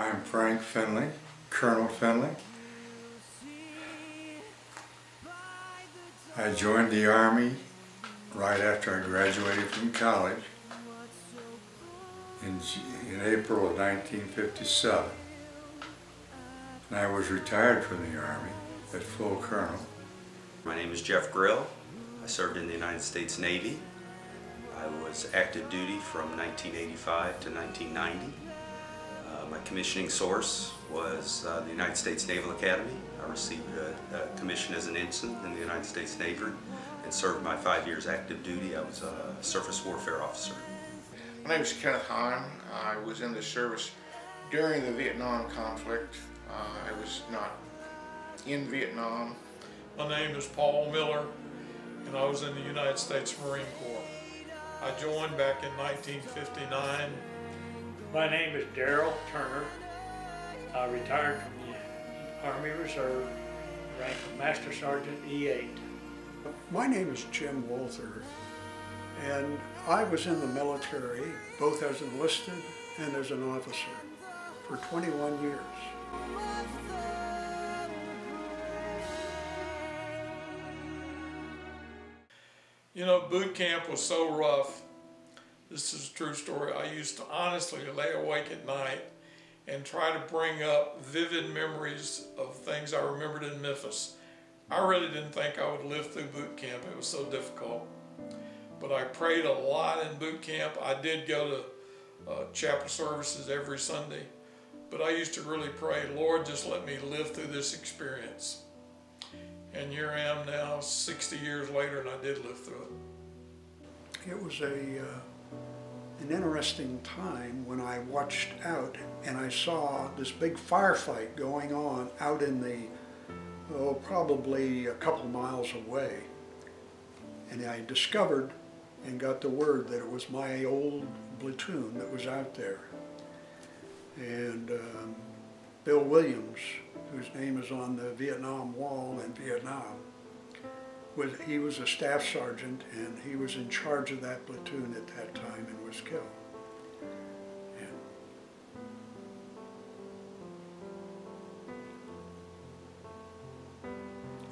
I'm Frank Finley, Colonel Finley. I joined the Army right after I graduated from college in April of 1957. And I was retired from the Army at full colonel. My name is Jeff Grill. I served in the United States Navy. I was active duty from 1985 to 1990. My commissioning source was the United States Naval Academy. I received a commission as an ensign in the United States Navy and served my 5 years active duty. I was a surface warfare officer. My name is Kenneth Hahn. I was in the service during the Vietnam conflict. I was not in Vietnam. My name is Paul Miller, and I was in the United States Marine Corps. I joined back in 1959. My name is Darrell Turner. I retired from the Army Reserve, rank of Master Sergeant E8. My name is Jim Walther, and I was in the military, both as enlisted and as an officer, for 21 years. You know, boot camp was so rough. This is a true story. I used to honestly lay awake at night and try to bring up vivid memories of things I remembered in Memphis. I really didn't think I would live through boot camp. It was so difficult. But I prayed a lot in boot camp. I did go to chapel services every Sunday. But I used to really pray, Lord, just let me live through this experience. And here I am now, 60 years later, and I did live through it. It was an interesting time when I watched out and I saw this big firefight going on out in the, probably a couple miles away. And I discovered and got the word that it was my old platoon that was out there. And Bill Williams, whose name is on the Vietnam Wall in Vietnam, he was a staff sergeant, and he was in charge of that platoon at that time and was killed. And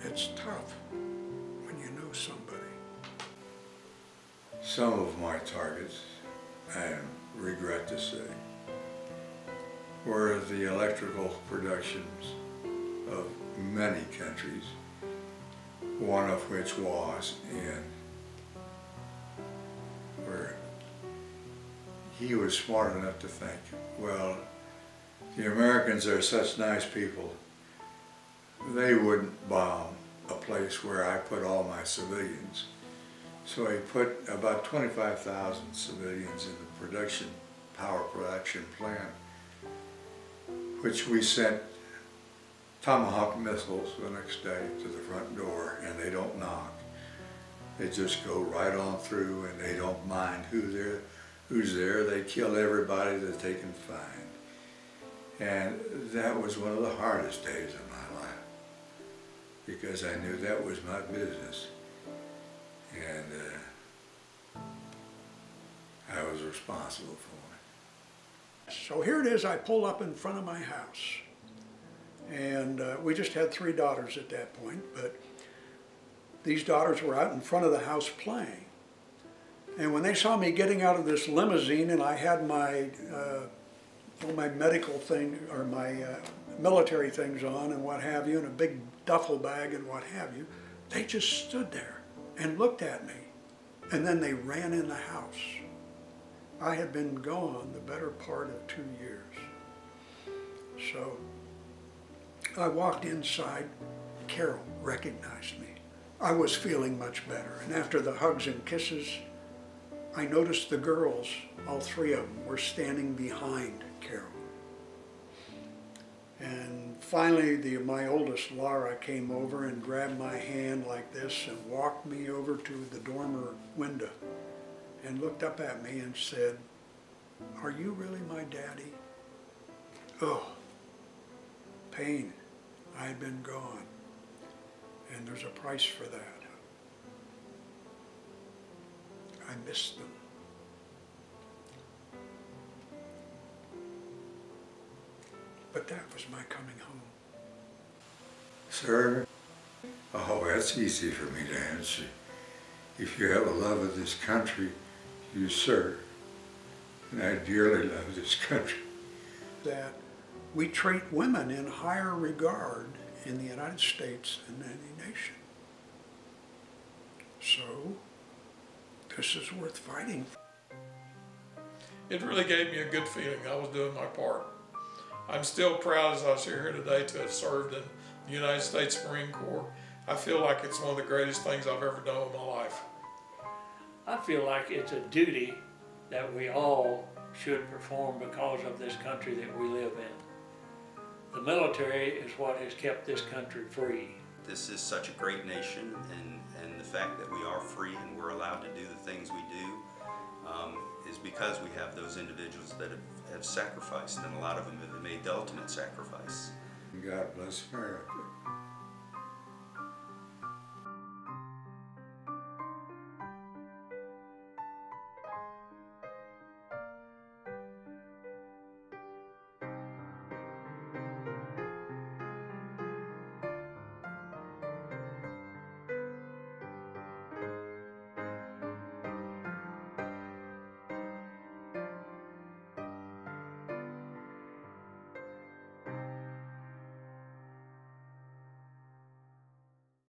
it's tough when you know somebody. Some of my targets, I regret to say, were the electrical productions of many countries, one of which was in where he was smart enough to think, well, the Americans are such nice people, they wouldn't bomb a place where I put all my civilians. So he put about 25,000 civilians in the power production plant, which we sent Tomahawk missiles the next day to the front door, and they don't knock. They just go right on through, and they don't mind who's there. They kill everybody that they can find. And that was one of the hardest days of my life, because I knew that was my business. And I was responsible for it. So here it is, I pull up in front of my house. And we just had 3 daughters at that point, but these daughters were out in front of the house playing. And when they saw me getting out of this limousine and I had my, all my medical thing, or my military things on and what have you, and a big duffel bag and what have you, they just stood there and looked at me. And then they ran in the house. I had been gone the better part of 2 years. So I walked inside. Carol recognized me. I was feeling much better, and after the hugs and kisses, I noticed the girls, all 3 of them, were standing behind Carol. And finally, my oldest, Laura, came over and grabbed my hand like this and walked me over to the dormer window and looked up at me and said, "Are you really my daddy?" Oh, pain. I had been gone, and there's a price for that. I missed them. but that was my coming home. Sir? Oh, that's easy for me to answer. If you have a love of this country, you serve. And I dearly love this country. That we treat women in higher regard in the United States than any nation. So, this is worth fighting for. It really gave me a good feeling I was doing my part. I'm still proud as I sit here today to have served in the United States Marine Corps. I feel like it's one of the greatest things I've ever done in my life. I feel like it's a duty that we all should perform because of this country that we live in. The military is what has kept this country free. This is such a great nation, and the fact that we are free and we're allowed to do the things we do is because we have those individuals that have sacrificed, and a lot of them have made the ultimate sacrifice. God bless America.